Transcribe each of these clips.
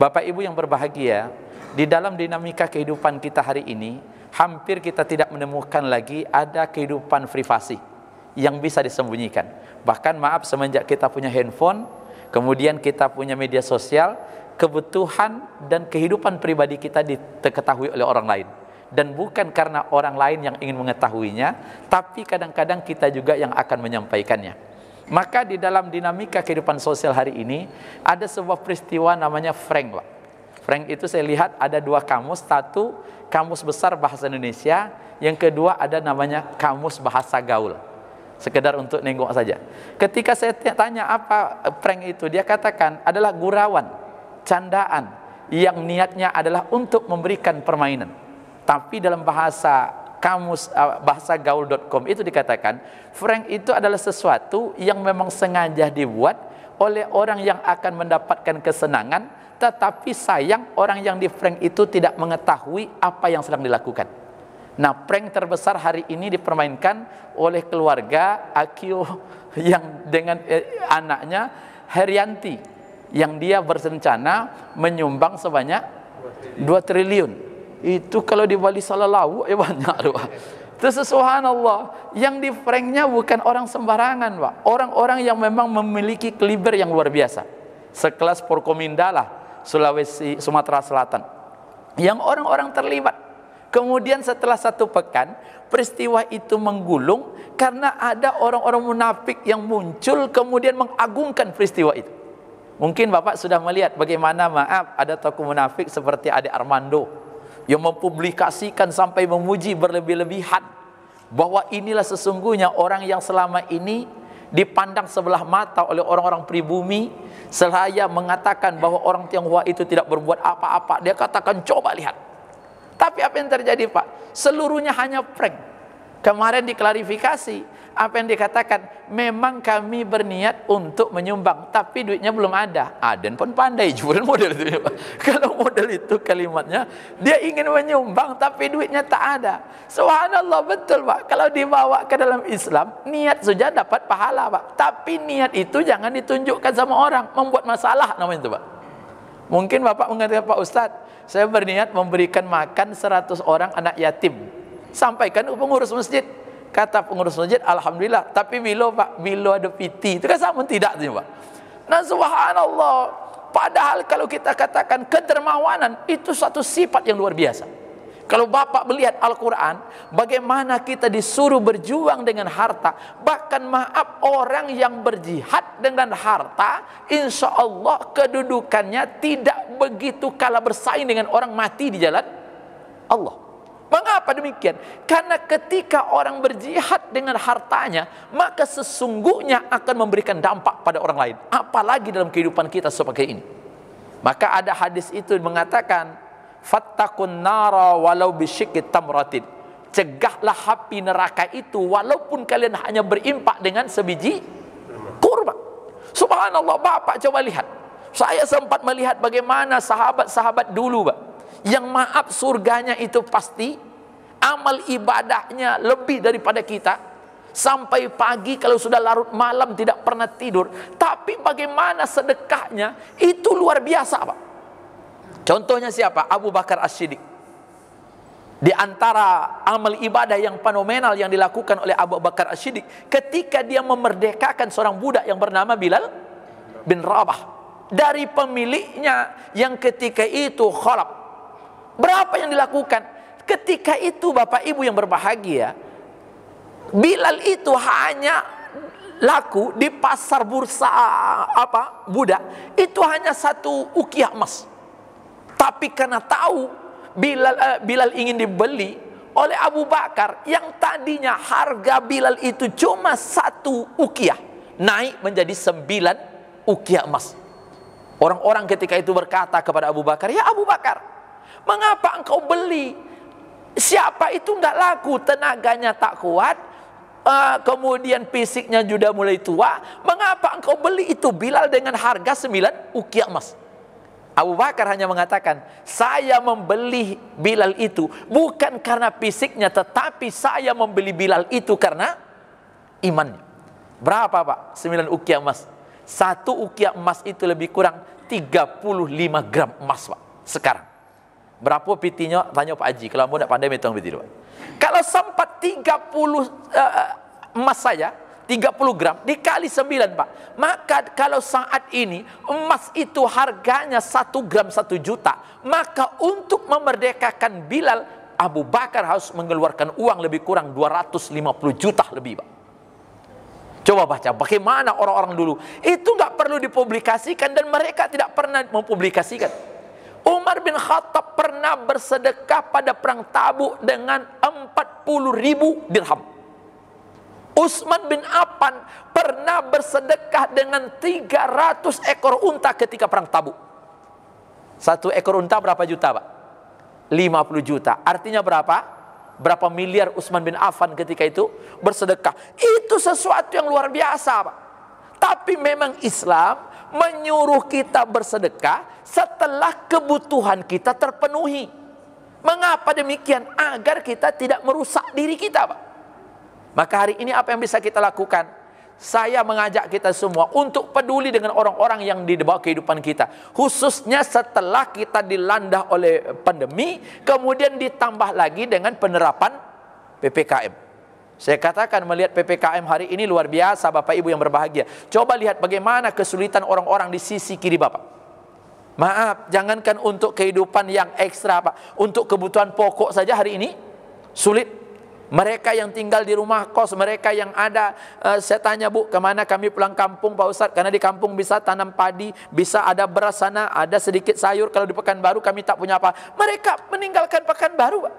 Bapak Ibu yang berbahagia, di dalam dinamika kehidupan kita hari ini, hampir kita tidak menemukan lagi ada kehidupan privasi yang bisa disembunyikan. Bahkan maaf, semenjak kita punya handphone, kemudian kita punya media sosial, kebutuhan dan kehidupan pribadi kita diketahui oleh orang lain. Dan bukan karena orang lain yang ingin mengetahuinya, tapi kadang-kadang kita juga yang akan menyampaikannya. Maka di dalam dinamika kehidupan sosial hari ini, ada sebuah peristiwa namanya Frank, Pak. Frank itu saya lihat ada dua kamus, satu kamus besar bahasa Indonesia, yang kedua ada namanya kamus bahasa gaul. Sekedar untuk nengok saja. Ketika saya tanya apa Frank itu, dia katakan adalah gurauan, candaan, yang niatnya adalah untuk memberikan permainan. Tapi dalam bahasa kamus bahasa gaul.com itu dikatakan Frank itu adalah sesuatu yang memang sengaja dibuat oleh orang yang akan mendapatkan kesenangan, tetapi sayang orang yang di prank itu tidak mengetahui apa yang sedang dilakukan. Nah, prank terbesar hari ini dipermainkan oleh keluarga Akio yang dengan anaknya Herianti, yang dia berencana menyumbang sebanyak 2 triliun. Itu kalau di Bali Salalau ya banyak tuh. Terus subhanallah, yang di pranknya bukan orang sembarangan, Pak. Orang-orang yang memang memiliki kaliber yang luar biasa. Sekelas Forkominda lah, Sulawesi, Sumatera Selatan. Yang orang-orang terlibat. Kemudian setelah 1 pekan, peristiwa itu menggulung karena ada orang-orang munafik yang muncul kemudian mengagungkan peristiwa itu. Mungkin Bapak sudah melihat bagaimana ada tokoh munafik seperti Ade Armando yang mempublikasikan sampai memuji berlebih-lebihan bahwa inilah sesungguhnya orang yang selama ini dipandang sebelah mata oleh orang-orang pribumi. Seraya mengatakan bahwa orang Tionghoa itu tidak berbuat apa-apa, dia katakan coba lihat. Tapi apa yang terjadi, Pak? Seluruhnya hanya prank. Kemarin diklarifikasi apa yang dikatakan, memang kami berniat untuk menyumbang, tapi duitnya belum ada. Aden pun pandai juga model itu, Pak. Kalau model itu kalimatnya, dia ingin menyumbang tapi duitnya tak ada. Subhanallah, betul, Pak. Kalau dibawa ke dalam Islam, niat saja dapat pahala, Pak. Tapi niat itu jangan ditunjukkan sama orang, membuat masalah namanya itu, Pak. Mungkin Bapak mengatakan, Pak Ustadz, saya berniat memberikan makan 100 orang anak yatim. Sampaikan ke pengurus masjid. Kata pengurus masjid, alhamdulillah. Tapi bila Pak, bila ada piti, itu kan sama tidak tuh, Pak. Nah, subhanallah. Padahal kalau kita katakan kedermawanan itu satu sifat yang luar biasa. Kalau Bapak melihat Al-Quran, bagaimana kita disuruh berjuang dengan harta. Bahkan maaf, orang yang berjihad dengan harta, insya Allah kedudukannya tidak begitu kalah bersaing dengan orang mati di jalan Allah. Mengapa demikian? Karena ketika orang berjihad dengan hartanya, maka sesungguhnya akan memberikan dampak pada orang lain. Apalagi dalam kehidupan kita seperti ini. Maka ada hadis itu mengatakan, fattaqun nara walau bisyikki tamratin. Cegahlah api neraka itu walaupun kalian hanya berimpak dengan sebiji kurma. Subhanallah, Bapak coba lihat. Saya sempat melihat bagaimana sahabat-sahabat dulu, Pak, yang maaf surganya itu pasti, amal ibadahnya lebih daripada kita, sampai pagi kalau sudah larut malam tidak pernah tidur. Tapi bagaimana sedekahnya itu luar biasa, Pak. Contohnya siapa? Abu Bakar As-Siddiq. Di antara amal ibadah yang fenomenal yang dilakukan oleh Abu Bakar As-Siddiq, ketika dia memerdekakan seorang budak yang bernama Bilal bin Rabah dari pemiliknya yang ketika itu Khalaf. Berapa yang dilakukan? Ketika itu Bapak Ibu yang berbahagia, Bilal itu hanya laku di pasar bursa budak, itu hanya 1 ukiah emas. Tapi karena tahu Bilal ingin dibeli oleh Abu Bakar, yang tadinya harga Bilal itu cuma 1 ukiah, naik menjadi 9 ukiah emas. Orang-orang ketika itu berkata kepada Abu Bakar, ya Abu Bakar, mengapa engkau beli? Siapa itu tidak laku, tenaganya tak kuat, kemudian fisiknya juga mulai tua. Mengapa engkau beli itu Bilal dengan harga 9 ukiah emas? Abu Bakar hanya mengatakan, saya membeli Bilal itu bukan karena fisiknya, tetapi saya membeli Bilal itu karena imannya. Berapa, Pak? 9 ukiah emas. 1 ukiah emas itu lebih kurang 35 gram emas, Pak. Sekarang. Berapa pitinya? Tanya Pak Haji. Kalau mau tidak pandai, hitung piti, Pak. Kalau sempat 30 emas saja, 30 gram dikali 9, Pak. Maka kalau saat ini emas itu harganya 1 gram 1 juta, maka untuk memerdekakan Bilal, Abu Bakar harus mengeluarkan uang lebih kurang 250 juta lebih, Pak. Coba baca bagaimana orang-orang dulu. Itu nggak perlu dipublikasikan dan mereka tidak pernah mempublikasikan. Umar bin Khattab pernah bersedekah pada perang Tabuk dengan 40.000 dirham. Utsman bin Affan pernah bersedekah dengan 300 ekor unta ketika perang Tabuk. 1 ekor unta berapa juta, Pak? 50 juta. Artinya berapa? Berapa miliar Utsman bin Affan ketika itu bersedekah. Itu sesuatu yang luar biasa, Pak. Tapi memang Islam menyuruh kita bersedekah setelah kebutuhan kita terpenuhi. Mengapa demikian? Agar kita tidak merusak diri kita, Pak. Maka hari ini apa yang bisa kita lakukan? Saya mengajak kita semua untuk peduli dengan orang-orang yang di bawah kehidupan kita. Khususnya setelah kita dilanda oleh pandemi, kemudian ditambah lagi dengan penerapan PPKM. Saya katakan melihat PPKM hari ini luar biasa, Bapak Ibu yang berbahagia. Coba lihat bagaimana kesulitan orang-orang di sisi kiri Bapak. Maaf, jangankan untuk kehidupan yang ekstra, Pak. Untuk kebutuhan pokok saja hari ini sulit. Mereka yang tinggal di rumah kos, mereka yang ada, saya tanya, Bu, kemana kami pulang kampung, Pak Ustadz? Karena di kampung bisa tanam padi, bisa ada beras sana, ada sedikit sayur. Kalau di Pekanbaru kami tak punya apa. Mereka meninggalkan Pekanbaru, Pak.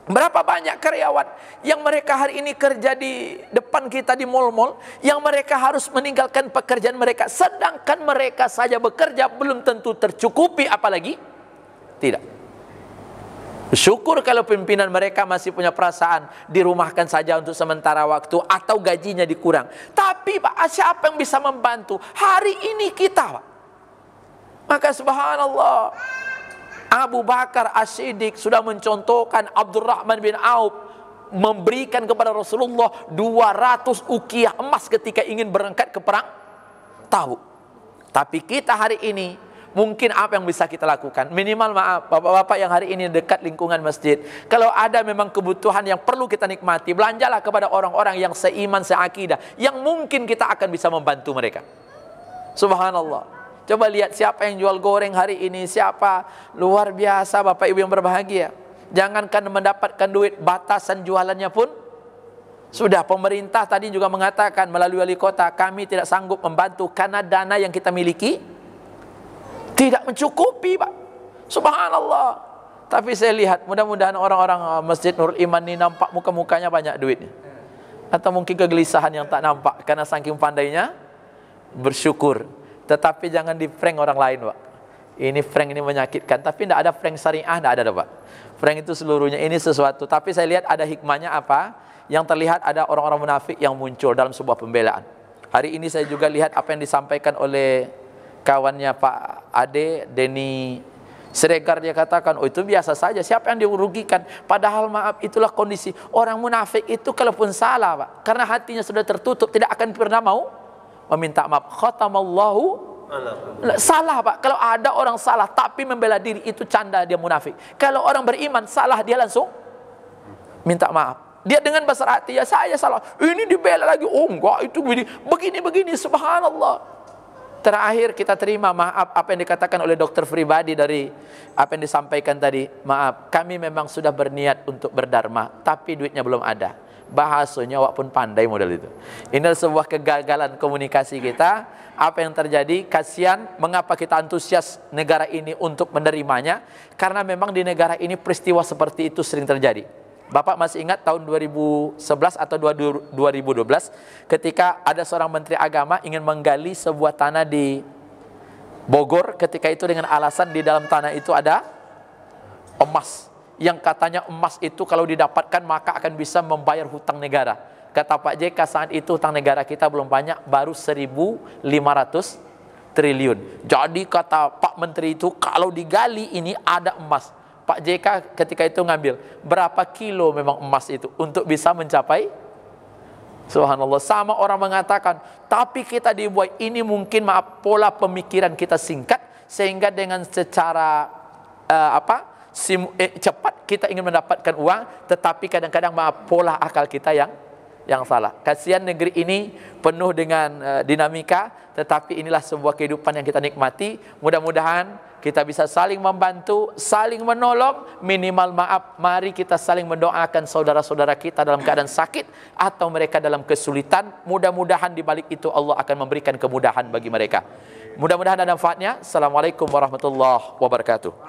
Berapa banyak karyawan yang mereka hari ini kerja di depan kita di mal-mal, yang mereka harus meninggalkan pekerjaan mereka, sedangkan mereka saja bekerja belum tentu tercukupi, apalagi tidak. Syukur kalau pimpinan mereka masih punya perasaan dirumahkan saja untuk sementara waktu atau gajinya dikurang. Tapi Pak, siapa yang bisa membantu? Hari ini kita, Pak. Maka subhanallah, Abu Bakar As-Siddiq sudah mencontohkan Abdurrahman bin Auf memberikan kepada Rasulullah 200 ukiah emas ketika ingin berangkat ke perang Tabuk. Tapi kita hari ini mungkin apa yang bisa kita lakukan? Minimal maaf, bapak-bapak yang hari ini dekat lingkungan masjid, kalau ada memang kebutuhan yang perlu kita nikmati, belanjalah kepada orang-orang yang seiman, seakidah, yang mungkin kita akan bisa membantu mereka. Subhanallah. Coba lihat siapa yang jual goreng hari ini, siapa. Luar biasa Bapak Ibu yang berbahagia. Jangankan mendapatkan duit, batasan jualannya pun sudah. Pemerintah tadi juga mengatakan melalui wali kota, kami tidak sanggup membantu karena dana yang kita miliki tidak mencukupi, Pak. Subhanallah. Tapi saya lihat mudah-mudahan orang-orang Masjid Nurul Iman ini nampak muka-mukanya banyak duitnya. Atau mungkin kegelisahan yang tak nampak karena saking pandainya bersyukur. Tetapi jangan di prank orang lain, Pak. Ini prank ini menyakitkan. Tapi tidak ada prank syariah, tidak ada, Pak. Prank itu seluruhnya ini sesuatu. Tapi saya lihat ada hikmahnya apa? Yang terlihat ada orang-orang munafik yang muncul dalam sebuah pembelaan. Hari ini saya juga lihat apa yang disampaikan oleh kawannya Pak Ade, Denny Siregar. Dia katakan, oh itu biasa saja, siapa yang dirugikan? Padahal maaf, itulah kondisi. Orang munafik itu kalaupun salah, Pak, karena hatinya sudah tertutup, tidak akan pernah mau meminta maaf. Khatamallahu salah, Pak. Kalau ada orang salah tapi membela diri, itu canda, dia munafik. Kalau orang beriman salah, dia langsung minta maaf. Dia dengan besar hati, ya saya salah, ini dibela lagi, oh enggak, itu begini, subhanallah. Terakhir kita terima maaf apa yang dikatakan oleh dokter pribadi dari apa yang disampaikan tadi. Maaf, kami memang sudah berniat untuk berdharma, tapi duitnya belum ada. Bahasanya wak pun pandai model itu. Ini adalah sebuah kegagalan komunikasi kita. Apa yang terjadi? Kasihan, mengapa kita antusias negara ini untuk menerimanya? Karena memang di negara ini peristiwa seperti itu sering terjadi. Bapak masih ingat tahun 2011 atau 2012 ketika ada seorang menteri agama ingin menggali sebuah tanah di Bogor, ketika itu dengan alasan di dalam tanah itu ada emas. Yang katanya emas itu kalau didapatkan maka akan bisa membayar hutang negara. Kata Pak JK saat itu hutang negara kita belum banyak, baru 1.500 triliun. Jadi kata Pak Menteri itu kalau digali ini ada emas. Pak JK ketika itu ngambil berapa kilo memang emas itu untuk bisa mencapai. Subhanallah. Sama orang mengatakan, tapi kita dibuat ini mungkin maaf pola pemikiran kita singkat, sehingga dengan secara cepat kita ingin mendapatkan uang, tetapi kadang-kadang pola akal kita yang salah. Kasihan negeri ini penuh dengan dinamika, tetapi inilah sebuah kehidupan yang kita nikmati. Mudah-mudahan kita bisa saling membantu, saling menolong, minimal maaf, mari kita saling mendoakan saudara-saudara kita dalam keadaan sakit atau mereka dalam kesulitan. Mudah-mudahan di balik itu Allah akan memberikan kemudahan bagi mereka. Mudah-mudahan ada manfaatnya. Assalamualaikum warahmatullahi wabarakatuh.